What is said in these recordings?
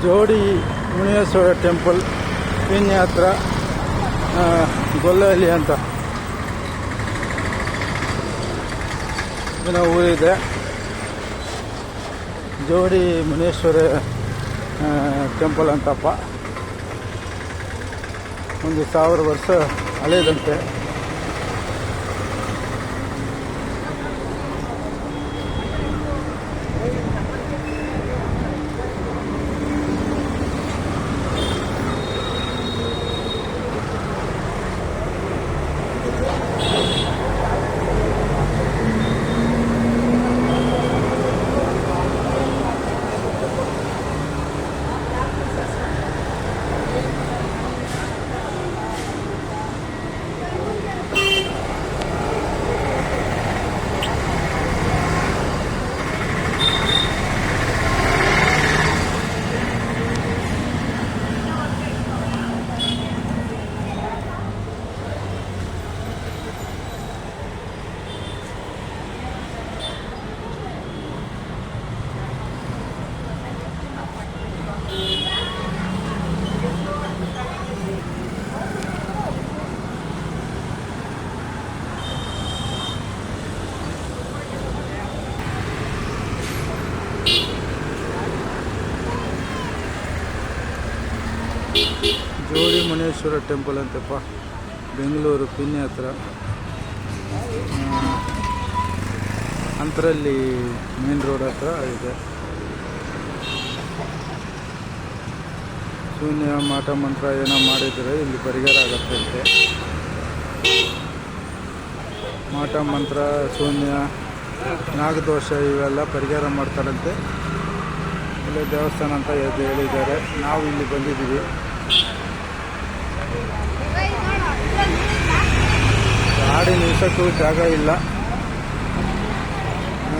ಜೋಡಿ ಮುನೇಶ್ವರ ಟೆಂಪಲ್ ಪಿನ್ನಿ ಹತ್ರ ಗೊಲ್ಲಹಳ್ಳಿ ಅಂತ ಇದನ್ನ ಊರಿದೆ. ಜೋಡಿ ಮುನೇಶ್ವರ ಟೆಂಪಲ್ ಅಂತಪ್ಪ. 1000 ವರ್ಷ ಹಳೇದಂತೆ. ಜೋಡಿ ಮುನೇಶ್ವರ ಟೆಂಪಲ್ ಅಂತಪ್ಪ, ಬೆಂಗಳೂರು ಪಿನ್ನಿ ಹತ್ರ. ಅಂತರಲ್ಲಿ ಮೇನ್ ರೋಡ್ ಹತ್ರ ಇದೆ. ಶೂನ್ಯ ಮಾಟ ಮಂತ್ರ ಏನೋ ಮಾಡಿದರೆ ಇಲ್ಲಿ ಪರಿಹಾರ ಆಗತ್ತಂತೆ. ಮಾಟ ಮಂತ್ರ, ಶೂನ್ಯ, ನಾಗದೋಷ ಇವೆಲ್ಲ ಪರಿಹಾರ ಮಾಡ್ತಾರಂತೆ. ಇಲ್ಲಿ ದೇವಸ್ಥಾನ ಅಂತ ಹೇಳಿದ್ದಾರೆ. ನಾವು ಇಲ್ಲಿ ಬಂದಿದ್ದೀವಿ. ಗಾಡಿ ನಿಲ್ಸೋಕ್ಕೂ ಜಾಗ ಇಲ್ಲ.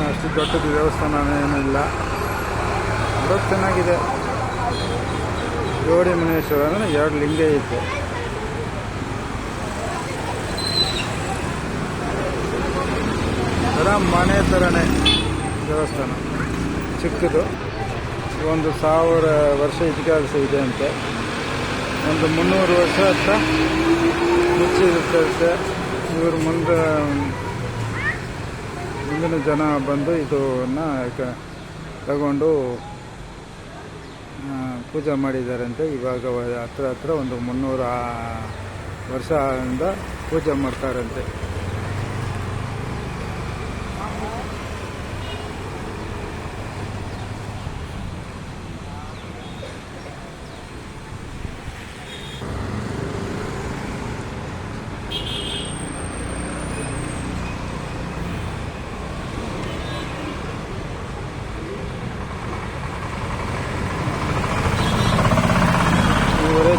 ಅಷ್ಟು ದೊಡ್ಡದು ದೇವಸ್ಥಾನ ಏನಿಲ್ಲ. ನೋಡೋದು ಚೆನ್ನಾಗಿದೆ. ಜೋಡಿ ಮುನೇಶ್ವರ ಅಂದರೆ 2 ಲಿಂಗ ಐತೆ. ಮನೆ ಥರನೇ ದೇವಸ್ಥಾನ, ಚಿಕ್ಕದು. 1000 ವರ್ಷ ಇತಿಹಾಸ ಇದೆ ಅಂತೆ. 300 ವರ್ಷ ಹತ್ರ ಮುಚ್ಚಿರುತ್ತೆ. ಇವರು ಮುಂದಿನ ಜನ ಬಂದು ಇದನ್ನು ತಗೊಂಡು ಪೂಜೆ ಮಾಡಿದ್ದಾರಂತೆ. ಇವಾಗ ಹತ್ರ 300 ವರ್ಷದಿಂದ ಪೂಜೆ ಮಾಡ್ತಾರಂತೆ.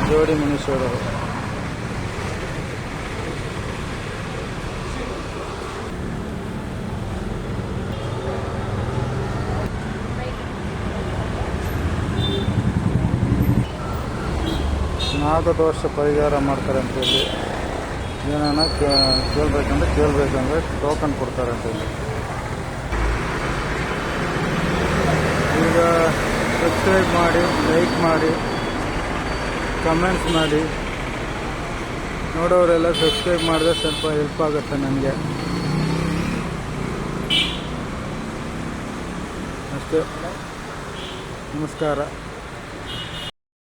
ಜೋಡಿ ಮುನೇಶ್ವರರು. ನಾಗದೋಷ ಪರಿಹಾರ ಮಾಡ್ತಾರೆ ಅಂತೇಳಿ. ಏನಾನ ಕೇಳಬೇಕಂದ್ರೆ ಟೋಕನ್ ಕೊಡ್ತಾರಂತೇಳಿ. ಈಗ ಸಬ್ಸ್ಕ್ರೈಬ್ ಮಾಡಿ, ಲೈಕ್ ಮಾಡಿ, ಕಮೆಂಟ್ಸ್ ಮಾಡಿ. ನೋಡೋರೆಲ್ಲ ಸಬ್ಸ್ಕ್ರೈಬ್ ಮಾಡಿದ್ರೆ ಸ್ವಲ್ಪ ಹೆಲ್ಪ್ ಆಗುತ್ತೆ ನನಗೆ ಅಷ್ಟೇ. ನಮಸ್ಕಾರ.